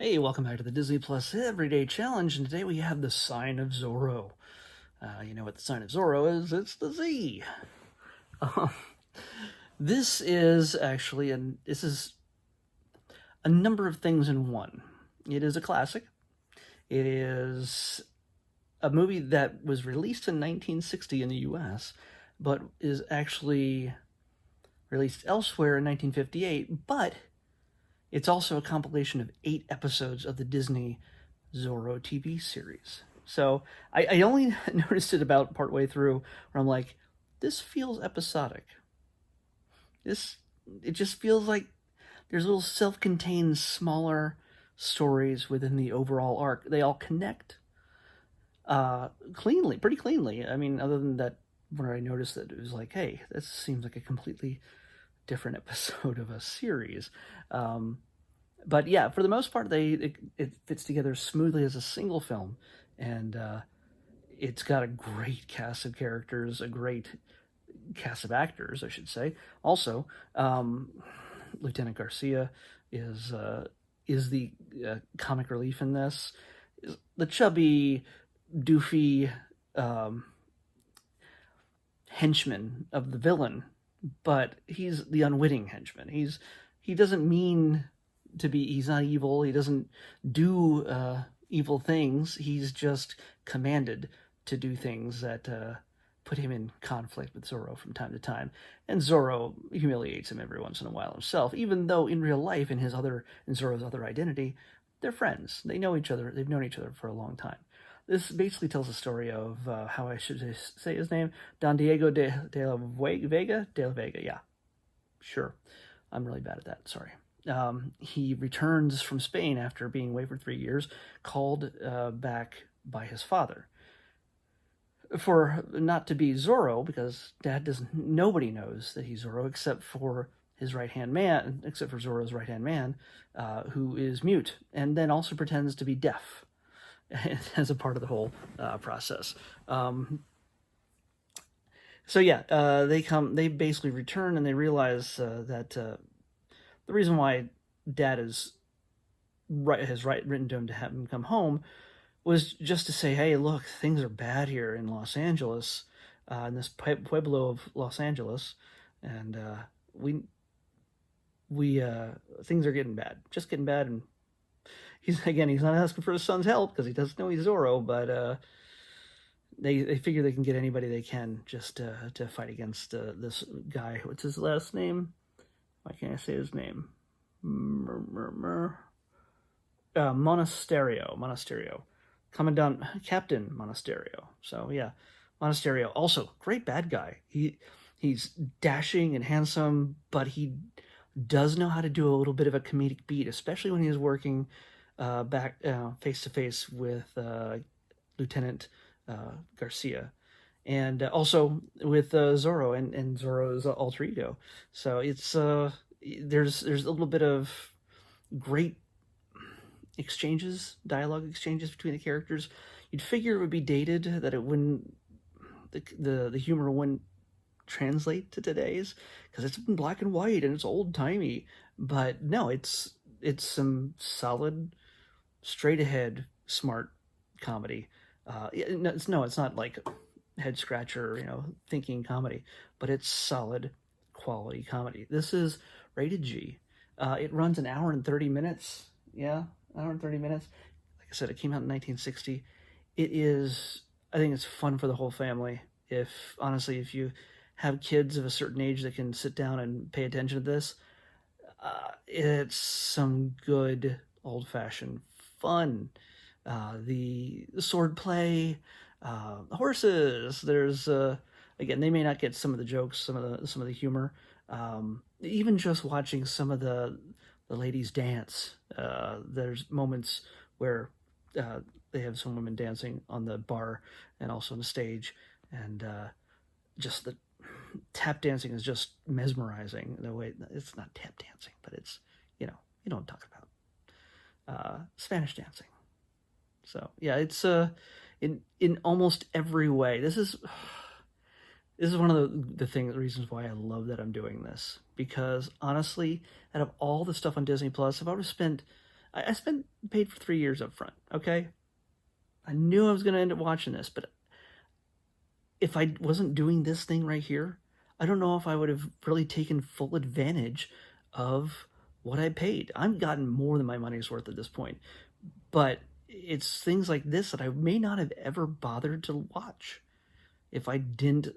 Hey, welcome back to the Disney Plus Everyday Challenge, and today we have the sign of Zorro. You know what the sign of Zorro is? It's the Z. Um, this is a number of things in one. It is a classic. It is a movie that was released in 1960 in the U.S., but is actually released elsewhere in 1958. But it's also a compilation of 8 episodes of the Disney Zorro TV series. So I only noticed it about partway through where I'm like, this feels episodic. This it just feels like there's little self-contained smaller stories within the overall arc. They all connect cleanly, pretty cleanly. I mean, other than that, when I noticed that it was like, hey, this seems like a completely different episode of a series. But yeah, for the most part, it fits together smoothly as a single film, and it's got a great cast of characters, a great cast of actors, I should say. Also, Lieutenant Garcia is uh, is the comic relief in this. The chubby, doofy henchman of the villain, but he's the unwitting henchman. He doesn't mean to be. He's not evil. He doesn't do evil things. He's just commanded to do things that put him in conflict with Zorro from time to time. And Zorro humiliates him every once in a while himself, even though in real life, in Zorro's other identity, they're friends. They know each other. They've known each other for a long time. This basically tells the story of how I should say his name, Don Diego de la Vega. De la Vega, yeah, sure. I'm really bad at that. Sorry. He returns from Spain after being away for 3 years, called back by his father for not to be Zorro, because Dad doesn't. Nobody knows that he's Zorro except for his right hand man, except for Zorro's right hand man, who is mute and then also pretends to be deaf as a part of the whole process. So yeah, they basically return and they realize that the reason why Dad has written to him to have him come home was just to say, hey, look, things are bad here in Los Angeles, in this pueblo of Los Angeles, and we things are getting bad, just getting bad, and he's not asking for his son's help because he doesn't know he's Zorro, but they figure they can get anybody they can just to fight against this guy. What's his last name? Why can't I say his name? Monasterio. Commandant Captain Monasterio. So yeah, Monasterio also great bad guy. He's dashing and handsome, but he does know how to do a little bit of a comedic beat, especially when he's working back face to face with Lieutenant Garcia, and also with Zorro and Zorro's alter ego. So it's there's a little bit of great dialogue exchanges between the characters. You'd figure it would be dated, that it wouldn't the humor wouldn't translate to today's because it's in black and white and it's old timey. But no, it's some solid, straight ahead, smart comedy. It's not like head scratcher, thinking comedy, but it's solid quality comedy. This is rated G. It runs an hour and 30 minutes. Yeah, an hour and 30 minutes. Like I said, it came out in 1960. I think it's fun for the whole family. If you have kids of a certain age that can sit down and pay attention to this, it's some good old fashioned fun. The sword play, the horses. There's again, they may not get some of the jokes, some of the humor. Even just watching some of the ladies dance. There's moments where they have some women dancing on the bar and also on the stage, and just the tap dancing is just mesmerizing. The way it's not tap dancing, but it's you don't talk about Spanish dancing. So yeah, it's in almost every way. This is one of the reasons why I love that I'm doing this, because honestly, out of all the stuff on Disney Plus, if I would have spent I paid for 3 years up front, okay? I knew I was going to end up watching this, but if I wasn't doing this thing right here, I don't know if I would have really taken full advantage of what I paid. I've gotten more than my money's worth at this point, but it's things like this that I may not have ever bothered to watch if I didn't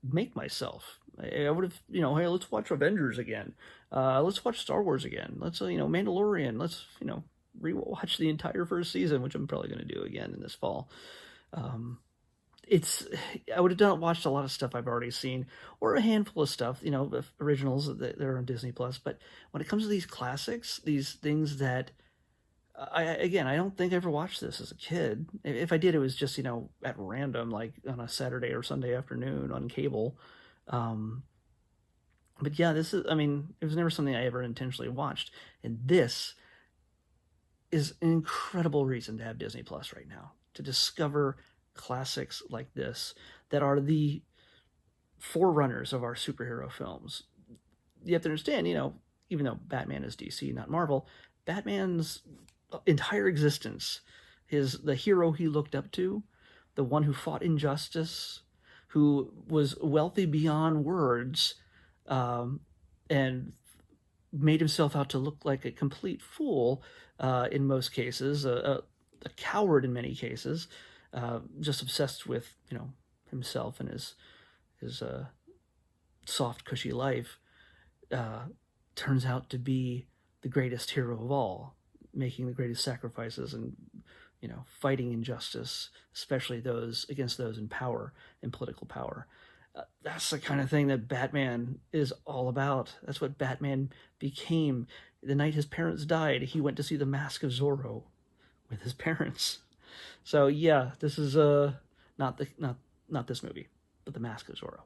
make myself. I would have, hey, let's watch Avengers again. Let's watch Star Wars again. Let's, Mandalorian. Let's, rewatch the entire first season, which I'm probably going to do again in this fall. I would have watched a lot of stuff I've already seen, or a handful of stuff, originals that are on Disney Plus. But when it comes to these classics, these things that I don't think I ever watched this as a kid. If I did, it was just, at random, like on a Saturday or Sunday afternoon on cable. But yeah, it was never something I ever intentionally watched. And this is an incredible reason to have Disney Plus right now, to discover classics like this that are the forerunners of our superhero films. You have to understand, even though Batman is DC, not Marvel, Batman's entire existence, the hero he looked up to, the one who fought injustice, who was wealthy beyond words, and made himself out to look like a complete fool in most cases, a coward in many cases, just obsessed with himself and his soft, cushy life, turns out to be the greatest hero of all, making the greatest sacrifices and fighting injustice, especially against those in power, in political power. That's the kind of thing that Batman is all about. That's what Batman became. The night his parents died, he went to see The Mask of Zorro with his parents. So yeah, this is not this movie, but The Mask of Zorro.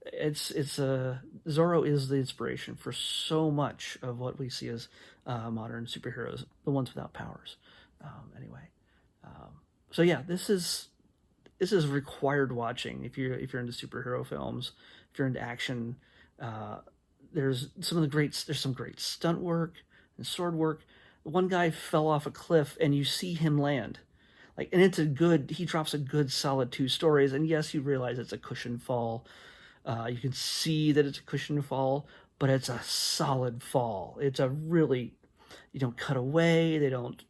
It's Zorro is the inspiration for so much of what we see as modern superheroes, the ones without powers. So yeah, this is required watching if you're into superhero films, if you're into action. There's some great stunt work and sword work. One guy fell off a cliff and you see him land. And he drops a good solid 2 stories, and yes, you realize it's a cushion fall. You can see that it's a cushion fall, but it's a solid fall. It's you don't cut away, they don't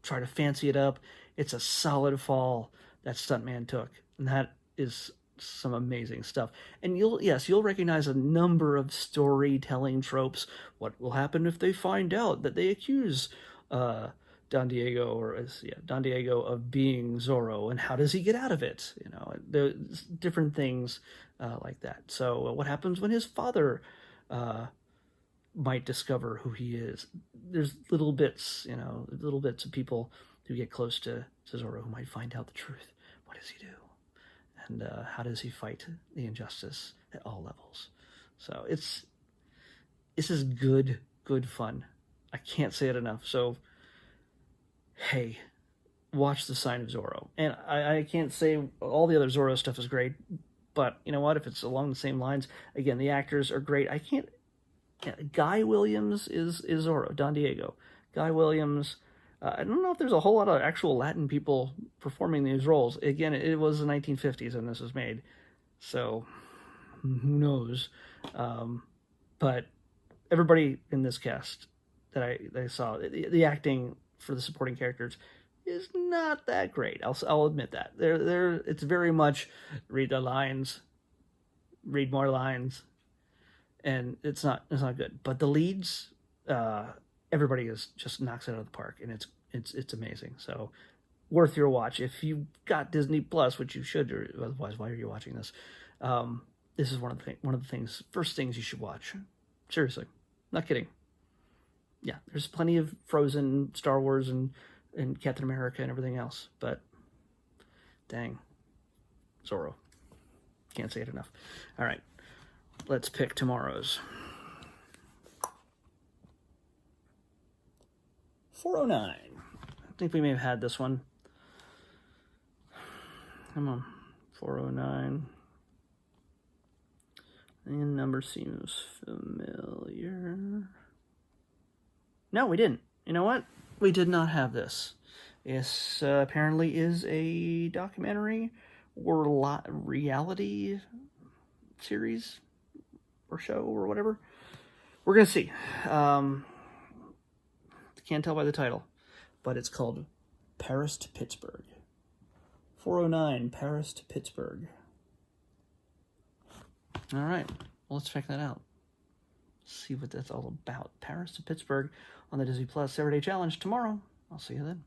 try to fancy it up. It's a solid fall that stuntman took, and that is some amazing stuff. And you'll recognize a number of storytelling tropes. What will happen if they find out that they accuse Don Diego of being Zorro, and how does he get out of it? There's different things like that. So what happens when his father might discover who he is? There's little bits of people who get close to Zorro who might find out the truth. What does he do? And how does he fight the injustice at all levels? So this is good fun. I can't say it enough. So, hey, watch The Sign of Zorro. And I can't say all the other Zorro stuff is great, but you know what? If it's along the same lines, again, the actors are great. Guy Williams is Zorro, Don Diego. Guy Williams, I don't know if there's a whole lot of actual Latin people performing these roles. Again, it was the 1950s when this was made, so who knows? But everybody in this cast that I saw, the acting for the supporting characters is not that great. I'll admit that. It's very much read the lines, read more lines, and it's not good. But the leads, everybody just knocks it out of the park, and it's amazing. So worth your watch if you've got Disney Plus, which you should, or otherwise why are you watching this? This is one of the first things you should watch. Seriously, not kidding. Yeah, there's plenty of Frozen, Star Wars, and Captain America and everything else, but dang, Zorro. Can't say it enough. All right, let's pick tomorrow's. 409. I think we may have had this one. Come on, 409. And number seems familiar. No, we didn't. You know what? We did not have this. This apparently is a documentary or reality series or show or whatever. We're going to see. Can't tell by the title, but it's called Paris to Pittsburgh. 409 Paris to Pittsburgh. All right, well, let's check that out. See what that's all about. Paris to Pittsburgh on the Disney Plus Everyday Challenge tomorrow. I'll see you then.